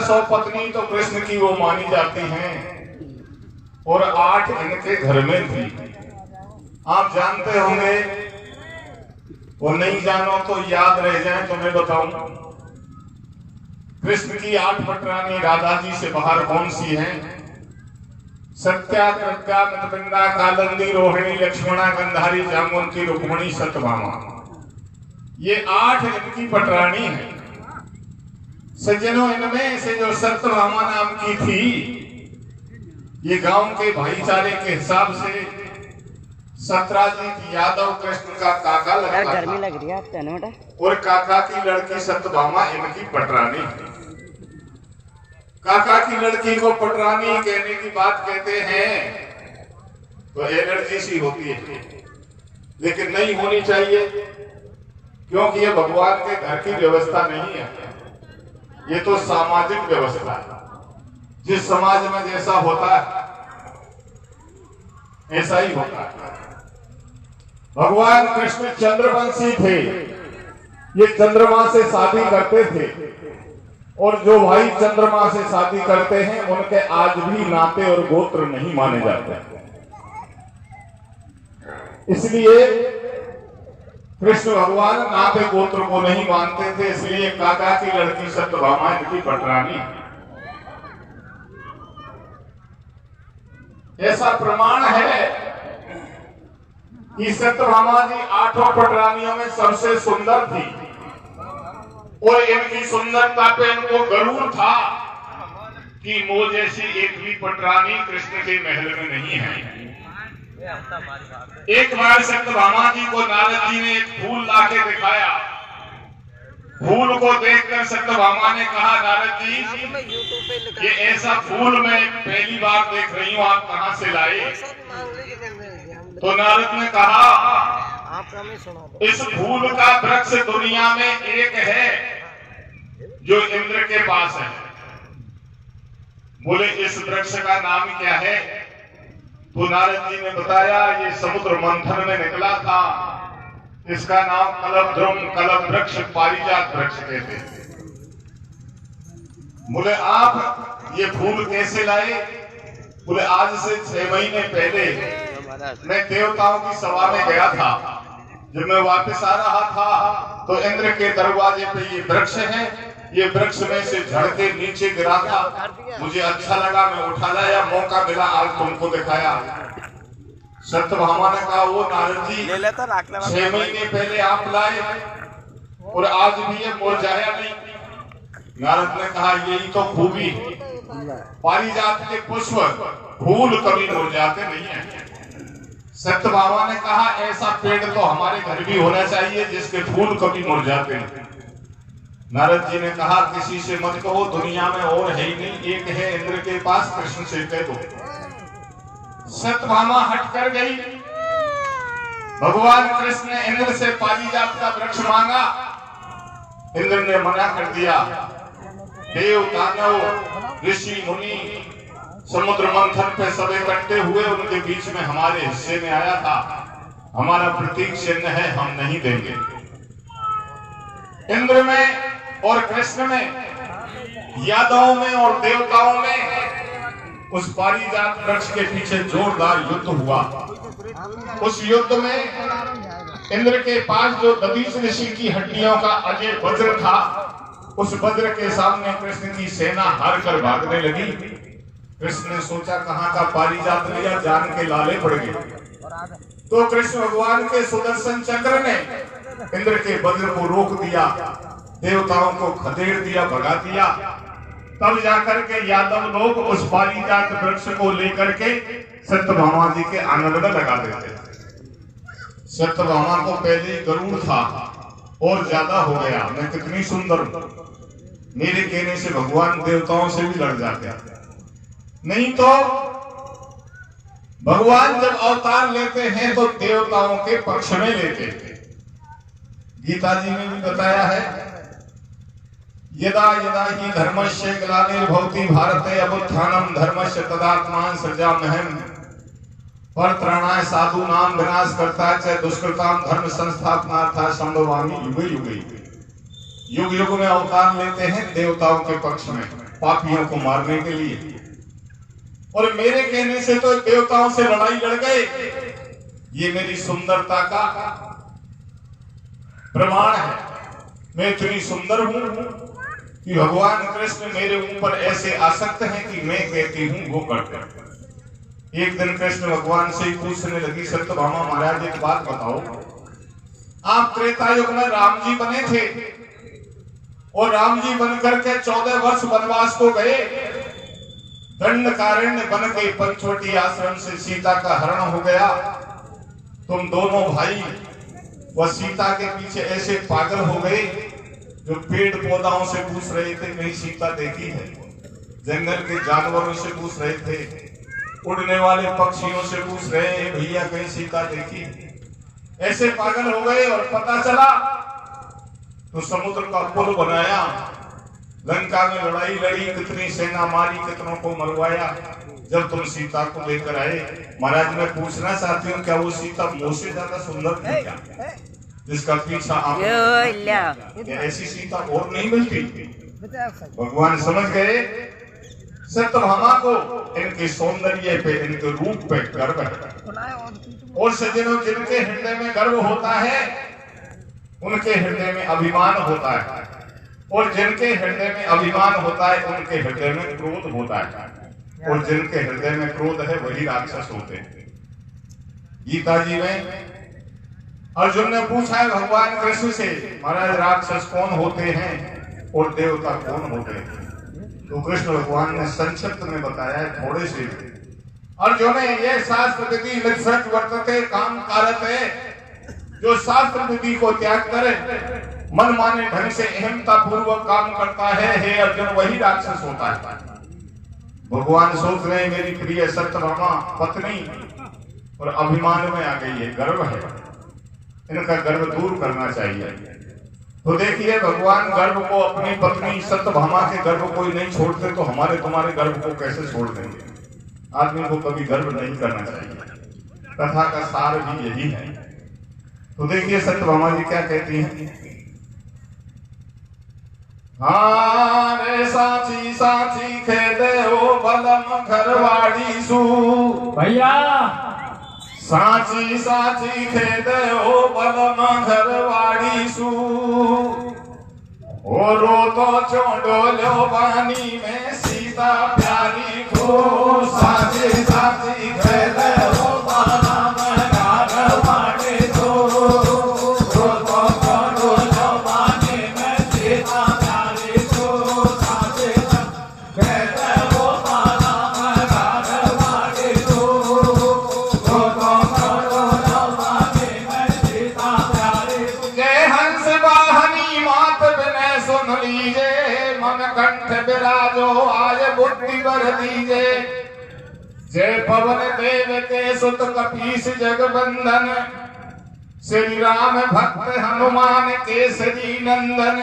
100 पत्नी तो कृष्ण की वो मानी जाती हैं और 8 इनके घर में थी। आप जानते होंगे, वो नहीं जानो तो याद रह जाए तो मैं बताऊं। कृष्ण की 8 पटरानी राधा जी से बाहर कौन सी हैं? सत्या, कृत्या, मतपिंडा, कालंदी, रोहिणी, लक्ष्मणा, गंधारी, जामुनती, रुक्मणी, सत्यभामा। ये 8 इनकी पटरानी है। सज्जनों, इनमें से जो सत्यभामा नाम की थी, ये गांव के भाईचारे के हिसाब से सत्राजीत यादव कृष्ण का काका लगता था। गर्मी लग रही है आपको ना बेटा। और काका की लड़की सत्यभामा इनकी पटरानी है। काका की लड़की को पटरानी कहने की बात कहते हैं तो एनर्जी सी होती है, लेकिन नहीं होनी चाहिए, क्योंकि ये भगवान के घर की व्यवस्था नहीं है, ये तो सामाजिक व्यवस्था है। जिस समाज में जैसा होता है ऐसा ही होता है। भगवान कृष्ण चंद्रवंशी थे, ये चंद्रमा से शादी करते थे, और जो भाई चंद्रमा से शादी करते हैं उनके आज भी नाते और गोत्र नहीं माने जाते। इसलिए कृष्ण भगवान नाते गोत्र को नहीं मानते थे, इसलिए काका की लड़की सत्यभामा इनकी पटरानी। ऐसा प्रमाण है कि सत्यभामा जी 8 पटरानियों में सबसे सुंदर थी, और इनकी सुंदरता पे इनको गरूर था कि मुझ जैसी एक भी पटरानी कृष्ण के महल में नहीं है। एक बार सत्यभामा जी को नारद जी ने एक फूल लाके दिखाया। फूल को देखकर सत्यभामा ने कहा, नारद जी, ये ऐसा फूल मैं पहली बार देख रही हूँ, आप कहाँ से लाए? तो नारद ने कहा, इस फूल का वृक्ष दुनिया में एक है जो इंद्र के पास है। बोले, इस वृक्ष का नाम क्या है? तो नारद जी ने बताया, ये समुद्र मंथन में निकला था, इसका नाम कलपद्रुम, कलप वृक्ष, पारिजात वृक्ष कहते हैं। बोले, आप ये फूल कैसे लाए? बोले, आज से 6 महीने पहले मैं देवताओं की सभा में गया था। जब मैं वापस आ रहा था तो इंद्र के दरवाजे पे ये वृक्ष है, ये वृक्ष में से झड़ के नीचे गिरा था, मुझे अच्छा लगा, मैं उठा लाया, मौका मिला आज तुमको दिखाया। सत्यभामा ने कहा, वो नारद जी, 6 महीने पहले आप लाए और आज भी ये मुरझाया नहीं। नारद ने कहा, यही तो खूबी है, पारिजात के पुष्प फूल कभी मुरझाते नहीं है। सत्यभामा ने कहा, ऐसा पेड़ तो हमारे घर भी होना चाहिए जिसके फूल कभी मुरझाते नहीं। नारद जी ने कहा, किसी से मत कहो, दुनिया में और है ही नहीं, एक है इंद्र के पास, कृष्ण से कह दो। सत्यभामा हट कर गई। भगवान कृष्ण ने इंद्र से पारिजात का वृक्ष मांगा, इंद्र ने मना कर दिया। देव, दानव, ऋषि, मुनि समुद्र मंथन पे सब इकट्ठे हुए, उनके बीच में हमारे हिस्से में आया था, हमारा प्रतीक चिन्ह है, हम नहीं देंगे। इंद्र में और कृष्ण में, यादवों में और देवताओं में उस पारिजात वृक्ष के पीछे जोरदार युद्ध हुआ। उस युद्ध में इंद्र के पास जो दधीच ऋषि की हड्डियों का अजय वज्र था, उस वज्र के सामने कृष्ण की सेना हार कर भागने लगी। कृष्ण ने सोचा, कहाँ का पारिजात लिया, जान के लाले पड़ गए। तो कृष्ण भगवान के सुदर्शन चक्र ने इंद्र के वज्र को रोक दिया, देवताओं को खदेड़ दिया, भगा दिया। तब जाकर के यादव लोग उस पारिजात वृक्ष को लेकर के सत्यभामा जी के आंगन में लगा देते। सत्यभामा को पहले ही गरूर था और ज्यादा हो गया, मैं कितनी सुंदर हूं, मेरे कहने से भगवान देवताओं से भी लड़ जाते। नहीं तो भगवान जब अवतार लेते हैं तो देवताओं के पक्ष में लेते हैं। गीता जी ने भी बताया है, यदा यदा ही धर्मस्य ग्लानिर्भवति भारते अभुत्थानम धर्मस्य तदात्मान सृजाम्यहम् परत्राणाय साधूनां विनाशकर्ताय च दुष्कृतां धर्म संस्थापनार्थाय संभवामि युगे युगे। युग युग में अवतार लेते हैं देवताओं के पक्ष में। पापियों को मारने के लिए, और मेरे कहने से तो देवताओं से लड़ाई लड़ गए। ये मेरी सुंदरता का प्रमाण है। मैं इतनी सुंदर हूं कि भगवान कृष्ण मेरे ऊपर ऐसे आसक्त हैं कि मैं कहती हूं वो करते हैं। एक दिन कृष्ण भगवान से ही पूछने लगी, सत्यभामा महाराज एक बात बताओ, आप त्रेता युग में राम जी बने थे और राम जी बन करके 14 वर्ष वनवास को गए, दंडकारण्य बन के पंचवटी आश्रम से सीता का हरण हो गया। तुम दोनों भाई वह सीता के पीछे ऐसे पागल हो गए जो पेड़ पौधाओं से पूछ रहे थे कहीं सीता देखी है, जंगल के जानवरों से पूछ रहे थे, उड़ने वाले पक्षियों से पूछ रहे हैं भैया कहीं सीता देखी है। ऐसे पागल हो गए और पता चला तो समुद्र का पुल बनाया, लंका में लड़ाई लड़ी, कितनी सेना मारी, कितनों को मरवाया। जब तुम सीता को लेकर आए, महाराज मैं पूछना चाहती हूँ क्या वो सीता मुझसे ज्यादा सुंदर थी क्या, जिसका पीछा आप, ऐसी सीता और नहीं मिलती। भगवान समझ गए सत्यभामा को इनके सौंदर्य पे, इनके रूप पे गर्व है, और सज्जनों जिनके हृदय में गर्व होता है उनके हृदय में अभिमान होता है, और जिनके हृदय में अभिमान होता है उनके हृदय में क्रोध होता है, और जिनके हृदय में क्रोध है वही राक्षस होते हैं। गीता जी में अर्जुन ने पूछा है भगवान कृष्ण से, महाराज राक्षस कौन होते हैं और देवता कौन होते हैं? तो कृष्ण भगवान ने संक्षिप्त में बताया है थोड़े से। अर्जुन ने ये शास्त्र विधि मिथ्यक वर्तते काम कारत है, जो शास्त्र विधि को त्याग करे, मन माने ढंग से अहमता पूर्वक काम करता है, हे अर्जुन वही राक्षस होता है। भगवान सोच रहे मेरी प्रिय सत्यभामा पत्नी और अभिमान में आ गई है, गर्व है, इनका गर्व दूर करना चाहिए। तो देखिए भगवान गर्व को, अपनी पत्नी सत्यभामा के गर्व को ही नहीं छोड़ते तो हमारे तुम्हारे गर्व को कैसे छोड़ देंगे? आदमी को कभी गर्व नहीं करना चाहिए, कथा का सार भी यही है। तो देखिए सत्यभामा जी क्या कहती हैं, हाँ रे साची साची खेदे हो बलम घरवाड़ी सू, भैया साची साची खेदे हो बलम घरवाड़ी सू, ओ रो तो चोडोलो पानी में सीता प्यारी को, साची साची खेदे हो बलम घरवाड़ी सू, रो तो चोडोलो पानी में सीता विराजो आय बुद्धि वर दीजे, जय पवन देव के सुत कपीस जगबंधन, श्री राम भक्त हनुमान केसरी नंदन,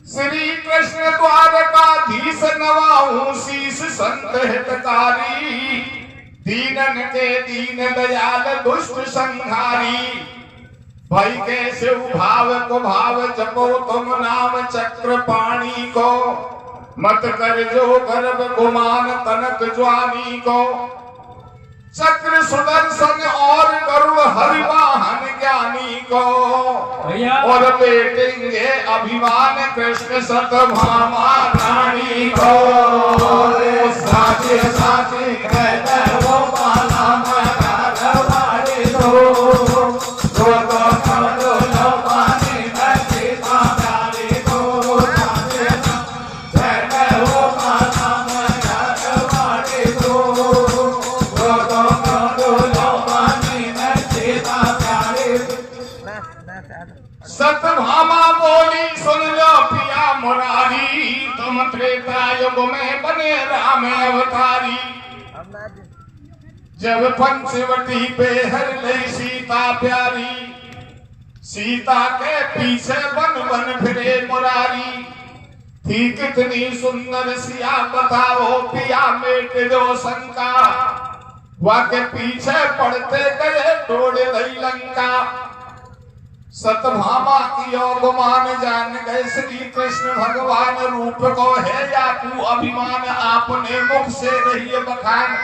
श्री कृष्ण द्वारकाधीश नवाहु शीस संत हितकारी, दीनन के दीन दयाल दुष्ट संहारी, भाई कैसे भाव को भाव जपो तुम नाम चक्र पाणी को, मत कर जो गर्भ गुमान तनक ज्वानी को, चक्र सुदर्शन और गरुड़ हरिवाहन ज्ञानी को, और बेटेंगे अभिमान कृष्ण सत्यभामा रानी को, साचे साचे कहते वो पाला घरवाड़ी दो, सत्यभामा बोली सुन लो पिया मुरारी, तुम त्रेता युग में बने राम अवतारी, जब पंचवटी पे हर लई सीता प्यारी, सीता के पीछे बन बन फिरे मुरारी, थी कितनी सुंदर सिया बताओ पिया मेट जो शंका, वह के पीछे पड़ते गए तोड़ दई लंका, सतभामा की और गुमान जान गए श्री कृष्ण भगवान रूप को है या तू अभिमान आपने मुख से रही बखान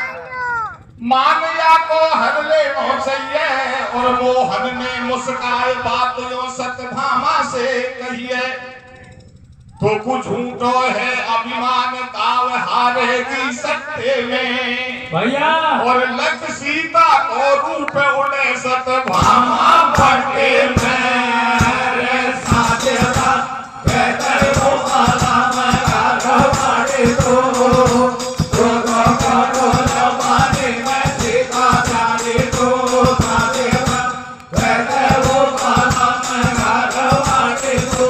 मान या को हर ले चाहिए और मोहन ने मुस्काए बात यो सतभामा से कहिए तो कुछ झूठो है अभिमान ताव हारेगी सत्य में भैया और लग सीता को रूप उड़े सतभामा भटे में साजेदा बेहतर हो आला में घाटे तो करो जमाने में सीता जाने तो साजेदा बेहतर हो आला में घाटे तो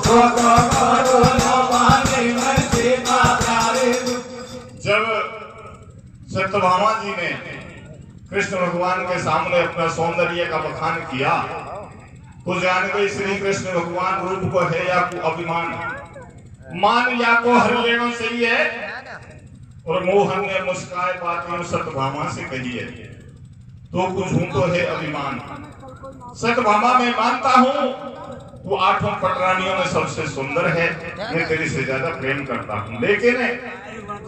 करो जमाने में सीता जाने तो। जब सत्यभामा जी ने कृष्ण भगवान के सामने अपना सौंदर्य का बखान किया तो जान गई श्री कृष्ण भगवान रूप को है या को अभिमान मान या को हर लेना चाहिए और मोहन ने मुस्काए बातें सत्यभामा से कही है तो कुछ झूठो है अभिमान सत्यभामा मैं मानता हूँ वो आठों पटरानियों में सबसे सुंदर है मैं तेरी से ज्यादा प्रेम करता हूँ लेकिन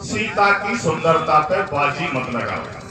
सीता की सुंदरता पे बाजी मत लगाओ।